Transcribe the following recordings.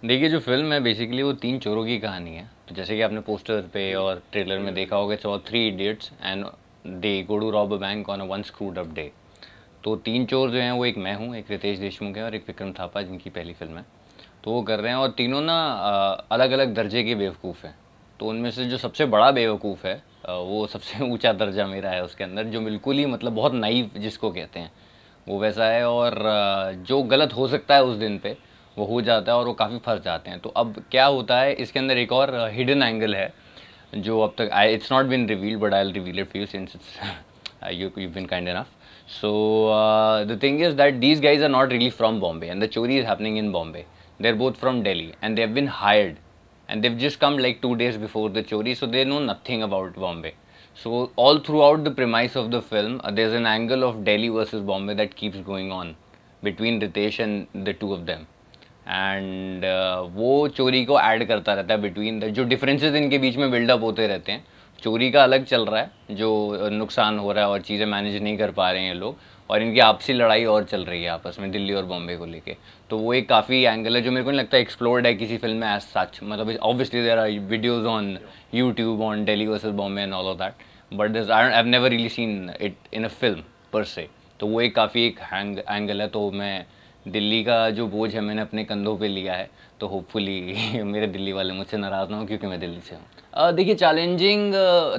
देखिए जो फ़िल्म है बेसिकली वो 3 चोरों की कहानी है। तो जैसे कि आपने पोस्टर पे और ट्रेलर में देखा होगा, it's about 3 idiots and they go to rob a bank on a one screwed up day. तो 3 चोर जो हैं वो एक मैं हूँ, एक रितेश देशमुख है और एक विक्रम थापा जिनकी पहली फ़िल्म है। तो वो कर रहे हैं और तीनों ना अलग-अलग दर्जे के बेवकूफ़ हैं। तो उनमें से जो सबसे बड़ा बेवकूफ़ है वो सबसे ऊँचा दर्जा मेरा है उसके अंदर, जो बिल्कुल ही मतलब बहुत नाइव जिसको कहते हैं, वो वैसा है। और जो गलत हो सकता है उस दिन पे वो हो जाता है और वो काफ़ी फंस जाते हैं। तो अब क्या होता है इसके अंदर, एक और हिडन एंगल है जो अब तक I it's not been revealed, but I will reveal it for you since it's you been kind enough. So the thing is that these guys are not really from Bombay, and the chori is happening in Bombay. They're both from Delhi, and they've been hired, and they've just come like 2 days before the chori, so they know nothing about Bombay. So all throughout the premise of the film, there's an angle of Delhi versus Bombay that keeps going on between Ritesh and the two of them. And वो चोरी को add करता रहता है between the, जो differences इनके बीच में buildup होते रहते हैं। चोरी का अलग चल रहा है, जो नुकसान हो रहा है और चीज़ें मैनेज नहीं कर पा रहे हैं ये लोग, और इनकी आपसी लड़ाई और चल रही है आपस में दिल्ली और बॉम्बे को लेके। तो वो एक काफ़ी एंगल है जो मेरे को नहीं लगता एक्सप्लोर्ड है किसी फिल्म में एज सच। मतलब obviously there are videos on YouTube on Delhi versus Bombay and all of that, but this I have never really seen it in a film per. तो वो एक काफ़ी एक एंगल है। तो मैं दिल्ली का जो बोझ है मैंने अपने कंधों पे लिया है, तो होपफुली मेरे दिल्ली वाले मुझसे नाराज़ ना हो क्योंकि मैं दिल्ली से हूँ। देखिए चैलेंजिंग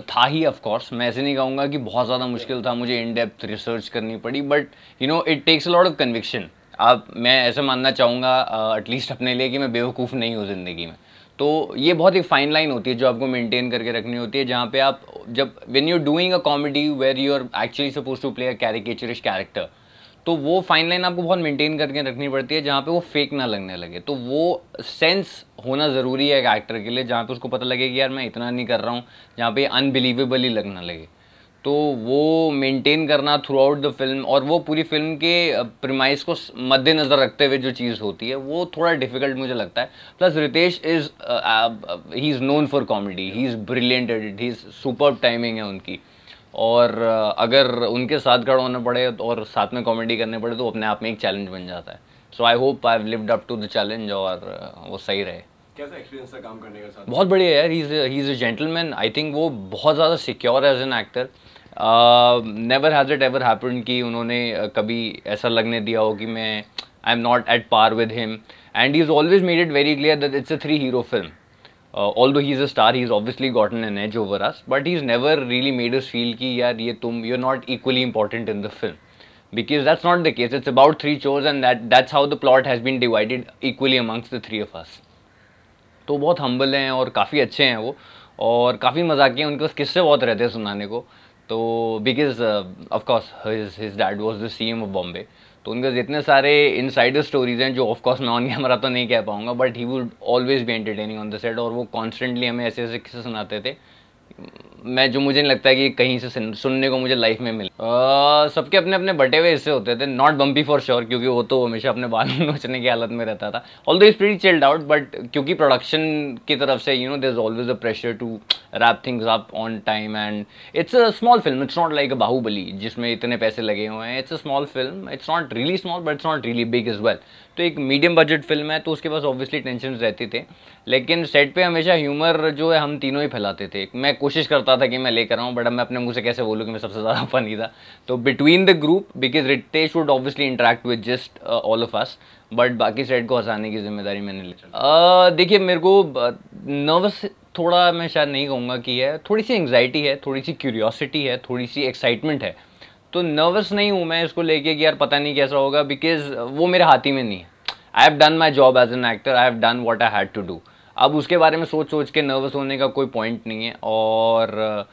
था ही ऑफ कोर्स, मैं ऐसे नहीं कहूँगा कि बहुत ज़्यादा मुश्किल था, मुझे इन डेप्थ रिसर्च करनी पड़ी, but you know it takes a lot of conviction. आप, मैं ऐसे मानना चाहूँगा एटलीस्ट अपने लिए कि मैं बेवकूफ़ नहीं हूँ ज़िंदगी में। तो ये बहुत एक फाइन लाइन होती है जो आपको मेंटेन करके रखनी होती है, जहाँ पे आप जब when you are doing a comedy where you are actually suppose to play a caricaturish character, तो वो फाइन लाइन आपको बहुत मेंटेन करके रखनी पड़ती है जहाँ पे वो फेक ना लगने लगे। तो वो सेंस होना ज़रूरी है एक एक्टर के लिए, जहाँ पे उसको पता लगे कि यार मैं इतना नहीं कर रहा हूँ, जहाँ पे अनबिलीवेबल ही लगना लगे। तो वो मेंटेन करना थ्रू आउट द फिल्म, और वो पूरी फिल्म के प्रीमाइस को मद्देनज़र रखते हुए जो चीज़ होती है वो थोड़ा डिफिकल्ट मुझे लगता है। Plus Ritesh is he is known for comedy, he is brilliant at it, he is superb timing है उनकी। और अगर उनके साथ खड़ा होना पड़े और साथ में कॉमेडी करने पड़े तो अपने आप में एक चैलेंज बन जाता है। So I hope I have lived up to the challenge और वो सही रहे। कैसा एक्सपीरियंस था काम करने के साथ? बहुत बढ़िया यार, he is a gentleman. I think वो बहुत ज़्यादा secure as an actor. Never has it ever happen कि उन्होंने कभी ऐसा लगने दिया हो कि मैं I am not at par with him, and he is always made it very clear that it's a 3 hero film. Although he's a star, he's obviously gotten an edge over us, but he's never really made us feel कि यार ये you're not equally important in the film, because that's not the case. It's about 3 chores and that's how the plot has been divided equally amongst the 3 of us. तो बहुत humble हैं और काफ़ी अच्छे हैं वो, और काफ़ी मजाकिया, उनके पास किस्से बहुत रहते हैं सुनाने को। तो because of course his dad was the CM of Bombay, तो उनके जितने सारे इनसाइडर स्टोरीज हैं जो ऑफ कोर्स मैं ऑन कैमरा तो नहीं कह पाऊंगा, but he would always be entertaining on the set, और वो कॉन्स्टेंटली हमें ऐसे ऐसे किस्से सुनाते थे मैं, जो मुझे नहीं लगता है कि कहीं से सुनने को मुझे लाइफ में मिले। सबके अपने अपने बटे हुए हिस्से होते थे, नॉट बम्पी फॉर श्योर, क्योंकि वो तो हमेशा अपने बाल नोचने की हालत में रहता था। Although is pretty chilled out, but क्योंकि प्रोडक्शन की तरफ से you know there is always a pressure to wrap things up on time, and it's a small film, it's not like a Baahubali जिसमें इतने पैसे लगे हुए हैं। It's a small film, it's not really small but it's not really big as well. तो एक medium budget film है, तो उसके पास ऑब्वियसली टेंशन रहती थे, लेकिन सेट पे हमेशा ह्यूमर जो है हम तीनों ही फैलाते थे। मैं कोशिश करता था कि मैं लेकर आऊँ, बट अब मैं अपने मुंह से कैसे बोलूँ कि मैं सबसे ज़्यादा फनी था। तो between the group, because Ritesh would obviously interact with just all of us, but बाकी सेट को हंसाने की जिम्मेदारी मैंने ली। देखिए मेरे को नर्वस थोड़ा मैं शायद नहीं कहूँगा कि है, थोड़ी सी एंग्जाइटी है, थोड़ी सी क्यूरियोसिटी है, थोड़ी सी एक्साइटमेंट है। तो नर्वस नहीं हूँ मैं इसको लेके कि यार पता नहीं कैसा होगा, बिकॉज वो मेरे हाथ ही में नहीं है। I have done my job as an actor, I have done what I had to do. अब उसके बारे में सोच सोच के नर्वस होने का कोई पॉइंट नहीं है। और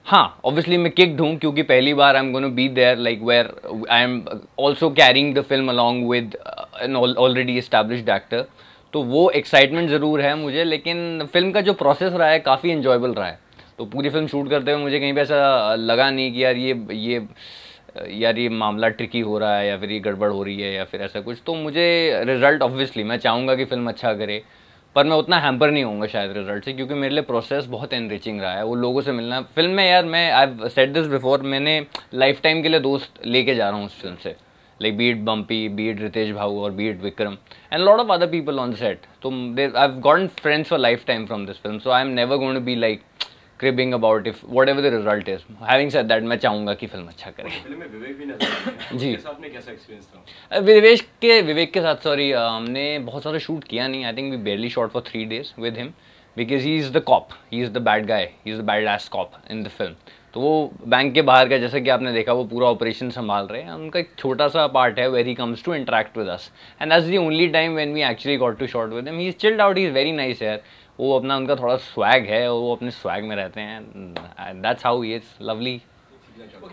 हाँ, ऑब्वियसली मैं किक्ड हूँ क्योंकि पहली बार I am gonna be there like where I am also carrying the film along with an already established actor. तो वो एक्साइटमेंट ज़रूर है मुझे, लेकिन फिल्म का जो प्रोसेस रहा है काफ़ी इन्जॉयबल रहा है। तो पूरी फिल्म शूट करते हुए मुझे कहीं पे ऐसा लगा नहीं कि यार ये मामला ट्रिकी हो रहा है या फिर ये गड़बड़ हो रही है या फिर ऐसा कुछ। तो मुझे रिजल्ट ऑब्वियसली मैं चाहूँगा कि फिल्म अच्छा करे, पर मैं उतना हैम्पर नहीं होऊंगा शायद रिजल्ट से, क्योंकि मेरे लिए प्रोसेस बहुत एनरिचिंग रहा है। वो लोगों से मिलना फिल्म में, यार मैं I have said this before, मैंने लाइफ टाइम के लिए दोस्त लेके जा रहा हूँ उस फिल्म से, like be it Bumpy, be it Ritesh Bhau, or be it Vikram, and a lot of other people on set. So I've gotten friends for lifetime from this film. So I'm never going to be like cribbing about if whatever the result is. Having said that, मैं चाहूँगा कि film अच्छा करे. Film में विवेक भी नजर आते हैं. जी. उसके साथ में कैसा एक्सपीरियंस था? विवेक के साथ सॉरी हमने बहुत सारा शूट किया नहीं. I think we barely shot for 3 days with him because he is the cop, he is the bad guy, he is the bad ass cop in the film. तो वो बैंक के बाहर का, जैसे कि आपने देखा, वो पूरा ऑपरेशन संभाल रहे हैं. उनका एक छोटा सा पार्ट है where he comes to interact with us, and that's the only time when we actually got to shot with him. He is chilled out, he is very nice यार. वो अपना, उनका थोड़ा स्वैग है, वो अपने स्वैग में रहते हैं. That's how he is. Lovely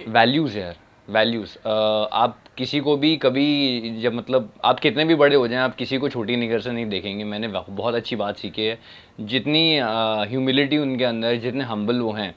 values यार, वैल्यूज़. आप किसी को भी कभी, जब मतलब आप कितने भी बड़े हो जाएं, आप किसी को छोटी निगाह से नहीं देखेंगे. मैंने बहुत अच्छी बात सीखी है. जितनी ह्यूमिलिटी उनके अंदर, जितने हम्बल वो हैं,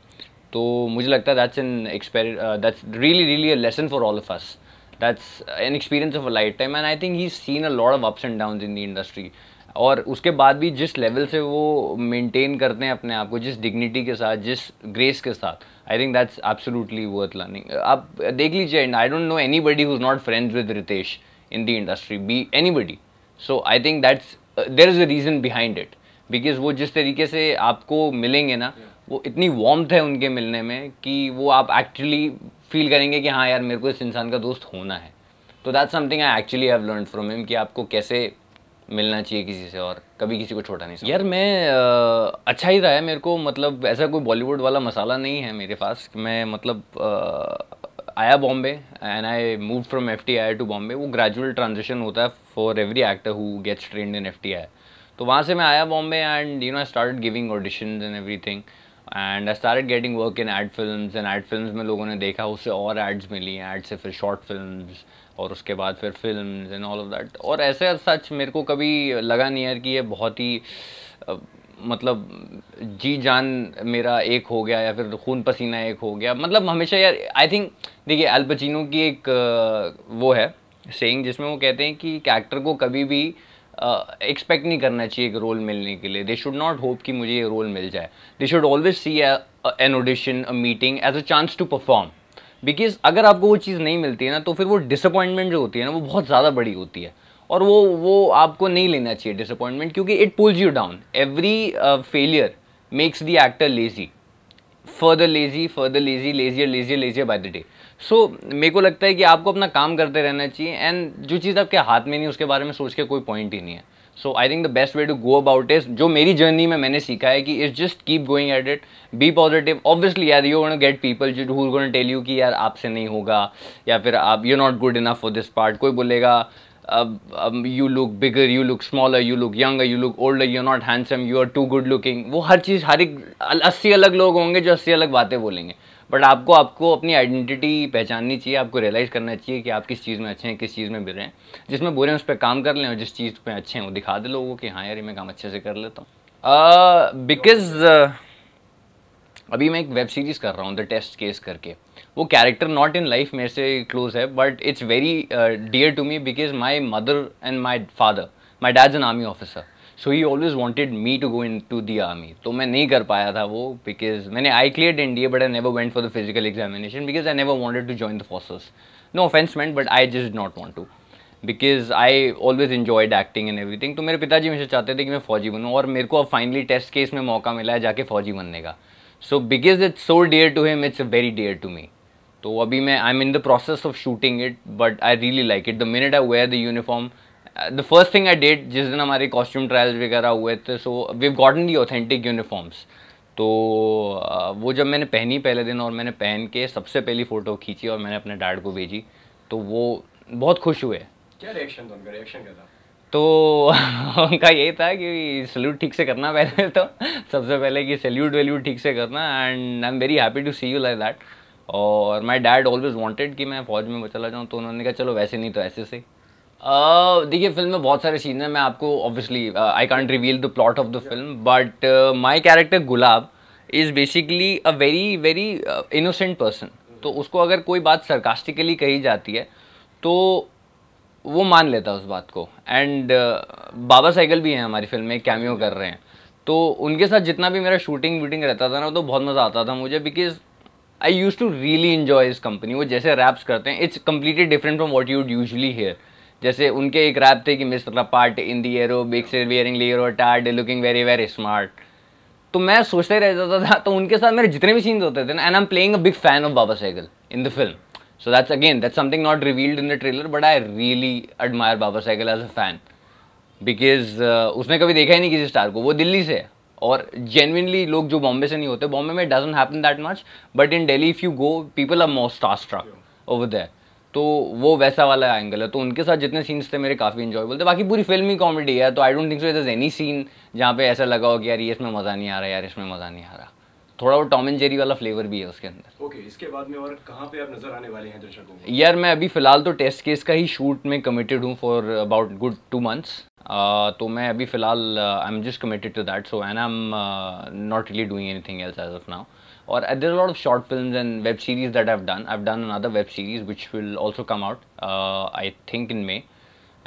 तो मुझे लगता है that's really a lesson for all of us. That's an experience of a life time, and I think he seen a lot of ups and downs in the industry. और उसके बाद भी जिस लेवल से वो मेंटेन करते हैं अपने आप को, जिस डिग्निटी के साथ, जिस ग्रेस के साथ, I think that's absolutely worth learning. आप देख लीजिए, and I don't know anybody who is not friends with Ritesh in the industry, be anybody. So I think that's there is a reason behind it, because वो जिस तरीके से आपको मिलेंगे ना, वो इतनी वार्मथ है उनके मिलने में कि वो आप एक्चुअली फील करेंगे कि हाँ यार, मेरे को इस इंसान का दोस्त होना है. तो that's something I actually have learned from him, कि आपको कैसे मिलना चाहिए किसी से और कभी किसी को छोटा नहीं समझना. यार मैं अच्छा ही रहा है मेरे को. मतलब ऐसा कोई बॉलीवुड वाला मसाला नहीं है मेरे पास. मैं मतलब आया Bombay and I move from FTI to Bombay. वो ग्रेजुअल ट्रांजिशन होता है for every actor who gets trained in FTI. तो वहाँ से मैं आया Bombay and you know I started giving auditions and everything, and I started getting work in ad films. And ad films में लोगों ने देखा, उससे और एड्स मिली, एड से फिर शॉर्ट फिल्म्स, और उसके बाद फिर films and all of that. और ऐसे सच मेरे को कभी लगा नहीं यार कि ये बहुत ही मतलब जी जान मेरा एक हो गया या फिर खून पसीना एक हो गया. मतलब हमेशा यार, आई थिंक देखिए, अल पचिनो की एक वो है सेइंग, जिसमें वो कहते हैं कि एक्टर को कभी भी एक्सपेक्ट नहीं करना चाहिए एक रोल मिलने के लिए. दे शुड नॉट होप कि मुझे ये रोल मिल जाए. They should always see an audition, a meeting as a chance to perform. Because अगर आपको वो चीज़ नहीं मिलती है ना, तो फिर वो डिसअपॉइंटमेंट जो होती है ना, वो बहुत ज़्यादा बड़ी होती है. और वो आपको नहीं लेना चाहिए डिसअपॉइंटमेंट, क्योंकि it pulls you down. Every failure makes the actor lazy, further lazy, lazier by the day. So मेरे को लगता है कि आपको अपना काम करते रहना चाहिए, एंड जो चीज़ आपके हाथ में नहीं, उसके बारे में सोच के कोई पॉइंट ही नहीं है. So I think the best way to go about is, जो मेरी जर्नी में मैंने सीखा है, कि is just keep going at it, be positive. Obviously यार, you gonna get people who gonna tell you कि यार आपसे नहीं होगा, या फिर आप you not good enough for this part. कोई बोलेगा you look bigger, you look smaller, you look younger, you look older, you're not handsome, you are too good looking. वो हर चीज़, हर एक 80 अलग लोग होंगे जो 80 अलग बातें बोलेंगे. बट आपको अपनी आइडेंटिटी पहचाननी चाहिए. आपको रियलाइज़ करना चाहिए कि आप किस चीज़ में अच्छे हैं, किस चीज़ में बुरे हैं. जिसमें बुरे हैं उस पर काम कर लें, और जिस चीज़ में अच्छे हैं वो दिखा दे लोगों कि हाँ यार, ये मैं काम अच्छे से कर लेता हूँ. बिकॉज अभी मैं एक वेब सीरीज़ कर रहा हूँ, द टेस्ट केस करके. वो कैरेक्टर नॉट इन लाइफ मेरे से क्लोज है, but it's very dear to me, because my mother and my father, my dad's an army officer, so he always wanted me to go in to the army. तो मैं नहीं कर पाया था वो, बिकॉज मैंने I cleared NDA, but I never went for the physical examination, because I never wanted to join the forces. No offence meant, but I just not want to, because I always enjoyed acting and everything. तो मेरे पिताजी मुझे चाहते थे कि मैं फ़ौजी बनूँ, और मेरे को अब फाइनली टेस्ट केस में मौका मिला है जाके फ़ौजी बनने का. So because it's so dear to him, it's very dear to me. तो अभी मैं I am in the process of shooting it, but I really like it. The minute I wear the uniform, the first thing I did, जिस दिन हमारे costume trials वगैरह हुए थे, so we have gotten the authentic uniforms. तो वो जब मैंने पहनी पहले दिन, और मैंने पहन के सबसे पहली फ़ोटो खींची और मैंने अपने डैड को भेजी, तो वो बहुत खुश हुए. क्या रिएक्शन था उनका? रिएक्शन क्या था? तो उनका यही था कि सैल्यूट ठीक से करना पहले, तो सबसे पहले कि सैल्यूट ठीक से करना, and I am very happy to see you like that. और माई डैड ऑलवेज वांटेड कि मैं फ़ौज में चला जाऊँ, तो उन्होंने कहा चलो वैसे नहीं तो ऐसे से. देखिए, फिल्म में बहुत सारे सीन हैं. मैं आपको obviously I can't reveal the plot of the film, but my character gulab is basically a very very innocent person. तो उसको अगर कोई बात सरकास्टिकली कही जाती है तो वो मान लेता है उस बात को. एंड बाबा साइकिल भी हैं हमारी फिल्म में, कैमियो कर रहे हैं. तो उनके साथ जितना भी मेरा शूटिंग वूटिंग रहता था ना, तो बहुत मज़ा आता था मुझे, because I use to really enjoy his company. वो जैसे रैप्स करते हैं, it's completely different from what you'd usually hear. जैसे उनके एक रैप थे कि mister part in the aerobics wearing leotard looking very very smart. तो मैं सोचते रह जाता था, तो उनके साथ मेरे जितने भी सीन्स होते थे ना, and I am playing a big fan of Baba Sehgal in the film. So that's something not revealed in the trailer, but I really admire Baba Sehgal as a fan, because उसने कभी देखा ही नहीं किसी स्टार को। वो दिल्ली से है, और जेन्युइनली लोग जो बॉम्बे से नहीं होते, बॉम्बे में doesn't happen that much, but in Delhi if you go people are more starstruck over there. तो वो वैसा वाला एंगल है। तो उनके साथ जितने सीन्स थे मेरे काफ़ी इंजॉयबल थे। बाकी पूरी फिल्म ही कॉमेडी है, तो I don't think so it is any scene जहाँ पे ऐसा लगा हो कि यार ये इसमें मज़ा नहीं आ रहा, यार इसमें मज़ा नहीं आ रहा। थोड़ा वो टॉम एंड जेरी वाला फ्लेवर भी है उसके अंदर। ओके, इसके बाद में और कहाँ पे आप नजर आने वाले हैं दर्शकों को? यार मैं अभी फ़िलहाल तो टेस्ट केस का ही शूट में कमिटेड हूँ फॉर अबाउट गुड 2 months। तो मैं अभी फ़िलहाल I am just committed to that, so and I am not really doing anything else as of now. Or there's a lot of short films and web series that I've done. I've done another web series which will also come out, I think in May,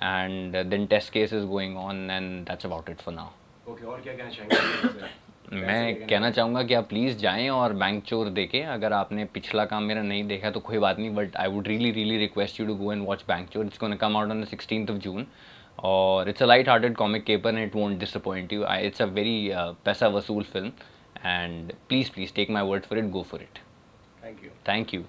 and then test case is going on, and that's about it for now. Okay, और क्या कहना चाहेंगे? मैं कहना चाहूँगा कि आप please जाएं और बैंक चोर देखें। अगर आपने पिछला काम मेरा नहीं देखा तो कोई बात नहीं, but I would really request you to go and watch Bank Chor. It's gonna come out on the 16th of June, और it's a light hearted comic caper and it won't disappoint you. It's a very पैसा वसूल film, and please take my word for it, go for it. Thank you. Thank you.